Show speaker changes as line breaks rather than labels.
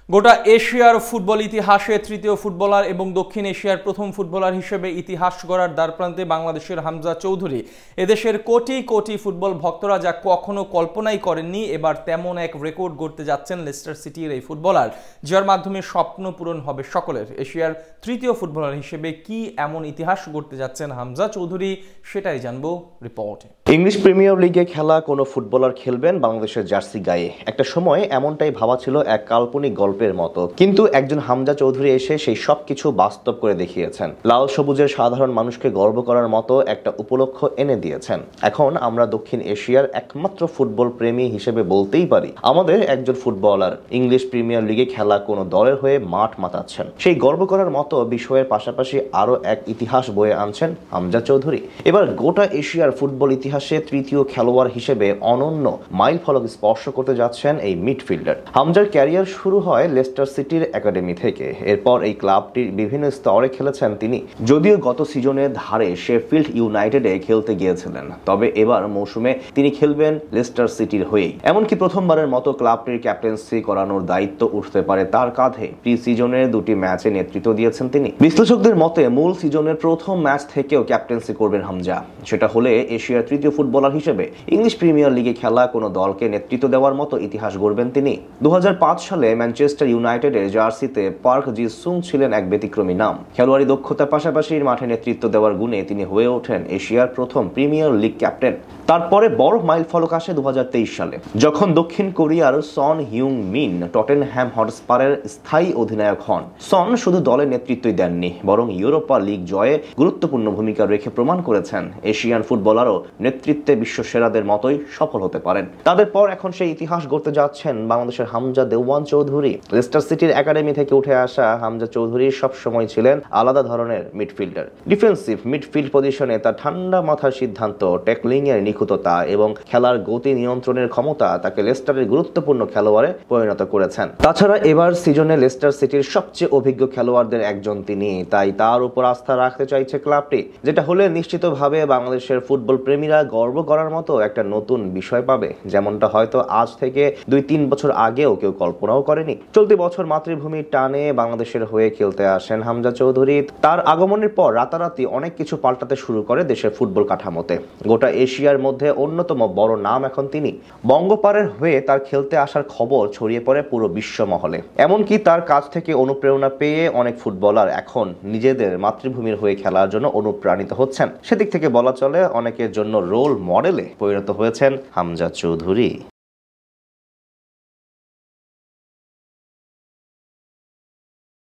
গোটা এশিয়ার ফুটবল ইতিহাসে তৃতীয় ফুটবলার এবং দক্ষিণ এশিয়ার প্রথম ফুটবলার হিসেবে ইতিহাস গড়ার দ্বারপ্রান্তে বাংলাদেশের হামজা চৌধুরী। এদেশের কোটি কোটি ফুটবল ভক্তরা যা কখনো কল্পনাই করেননি, এবার তেমন এক রেকর্ড গড়তে যাচ্ছেন লেস্টার সিটির এই ফুটবলার, যার মাধ্যমে স্বপ্ন পূরণ হবে সকলের। এশিয়ার তৃতীয় ফুটবলার হিসেবে কি এমন ইতিহাস গড়তে যাচ্ছেন হামজা চৌধুরী, সেটাই জানবো রিপোর্টে।
ইংলিশ প্রিমিয়ার লিগে খেলা কোনো ফুটবলার খেলবেন বাংলাদেশের জার্সি গায়ে। একটা সময় এমনটাই ভাবা ছিল এক কাল্পনিক গল্পের মতো, কিন্তু একজন হামজা চৌধুরী এসে সেই সব কিছু বাস্তব করে দেখিয়েছেন। লাল সবুজের সাধারণ মানুষকে গর্ব করার মতো একটা উপলক্ষ এনে দিয়েছেন। এখন আমরা দক্ষিণ এশিয়ার একমাত্র ফুটবল প্রেমী হিসেবে বলতেই পারি আমাদের একজন ফুটবলার ইংলিশ প্রিমিয়ার লিগে খেলা কোনো দলের হয়ে মাঠ মাতাচ্ছেন। সেই গর্ব করার মতো বিষয়ের পাশাপাশি আরো এক ইতিহাস বয়ে আনছেন হামজা চৌধুরী। এবার গোটা এশিয়ার ফুটবল ইতিহাসে তৃতীয় খেলোয়াড় হিসেবে অনন্য মাইল ফলক স্পর্শ করতে যাচ্ছেন এই মিডফিল্ডার। হামজার ক্যারিয়ার শুরু হয় লেস্টার সিটির একাডেমি থেকে। এরপর এই ক্লাবটির বিভিন্ন স্তরে খেলেছেন তিনি। যদিও গত সিজনের ধারে শেফিল্ড ইউনাইটেডে খেলতে গিয়েছিলেন, তবে এবার মৌসুমে তিনি খেলবেন লেস্টার সিটির হয়েই। এমনকি প্রথমবারের মতো ক্লাবটির ক্যাপ্টেন্সি করানোর দায়িত্ব উঠতে পারে তার কাঁধে। প্রি সিজনের দুটি ম্যাচে নেতৃত্ব দিয়েছেন তিনি। বিশ্লেষকদের মতে মূল সিজনের প্রথম ম্যাচ থেকেও ক্যাপ্টেন্সি করবেন হামজা। সেটা হলে এশিয়ার তৃতীয় ফুটবলার হিসেবে ইংলিশ প্রিমিয়ার লিগে খেলা কোনো দলকে নেতৃত্ব দেওয়ার মতো ইতিহাস গড়বেন তিনি। 2005 সালে ম্যানচেস্টার ইউনাইটেডের জার্সিতে পার্ক জি সুং ছিলেন এক ব্যতিক্রমী নাম। খেলোয়াড়ি দক্ষতার পাশাপাশি মাঠে নেতৃত্ব দেওয়ার গুণে তিনি হয়ে ওঠেন এশিয়ার প্রথম প্রিমিয়ার লিগ ক্যাপ্টেন। তারপরে বড় মাইল ফলক আসে 2023 সালে, যখন দক্ষিণ কোরিয়ার সন হিউং মিন টটেনহ্যাম হটস্পারের স্থায়ী অধিনায়ক হন। সন শুধু দলের নেতৃত্বই দেননি, বরং ইউরোপা লিগ জয়ে গুরুত্বপূর্ণ ভূমিকা রেখে প্রমাণ করেছেন এশিয়ান ফুটবলারও নেতৃত্বে বিশ্ব সেরাদের মতোই সফল হতে পারেন। তাদের পর এখন সেই ইতিহাস গড়তে যাচ্ছেন বাংলাদেশের হামজা দেওয়ান চৌধুরী। লেস্টার সিটির একাডেমি থেকে উঠে আসা হামজা চৌধুরী সবসময় ছিলেন আলাদা ধরনের মিডফিল্ডার। ডিফেন্সিভ মিডফিল্ড পজিশনে তার ঠান্ডা মাথার সিদ্ধান্ত, ট্যাকলিং এর নিখুঁততা এবং খেলার গতি নিয়ন্ত্রণের ক্ষমতা তাকে লেস্টারের গুরুত্বপূর্ণ খেলোয়াড়ে পরিণত করেছেন। তাছাড়া এবার সিজনে লেস্টার সিটির সবচেয়ে অভিজ্ঞ খেলোয়াড়দের একজন তিনি, তাই তার উপর আস্থা রাখতে চাইছে ক্লাবটি, যেটা হলে নিশ্চিতভাবে বাংলাদেশের ফুটবল প্রেমীরা গর্ব করার মতো একটা নতুন বিষয় পাবে, যেমনটা হয়তো আজ থেকে 2-3 বছর আগেও কেউ কল্পনাও করেনি। চলতি বছর মাতৃভূমির টানে বাংলাদেশের হয়ে খেলতে আসেন হামজা চৌধুরী। তার আগমনের পর রাতারাতি অনেক কিছু পাল্টাতে শুরু করে দেশের ফুটবল কাঠামোতে। গোটা এশিয়ার মধ্যে অন্যতম বড় নাম এখন তিনি। বঙ্গপারের হয়ে তার খেলতে আসার খবর ছড়িয়ে পড়ে পুরো বিশ্ব মহলে। এমনকি তার কাছ থেকে অনুপ্রেরণা পেয়ে অনেক ফুটবলার এখন নিজেদের মাতৃভূমির হয়ে খেলার জন্য অনুপ্রাণিত হচ্ছেন। সেদিক থেকে বলা চলে অনেকের জন্য রোল মডেলে পরিণত হয়েছেন হামজা চৌধুরী।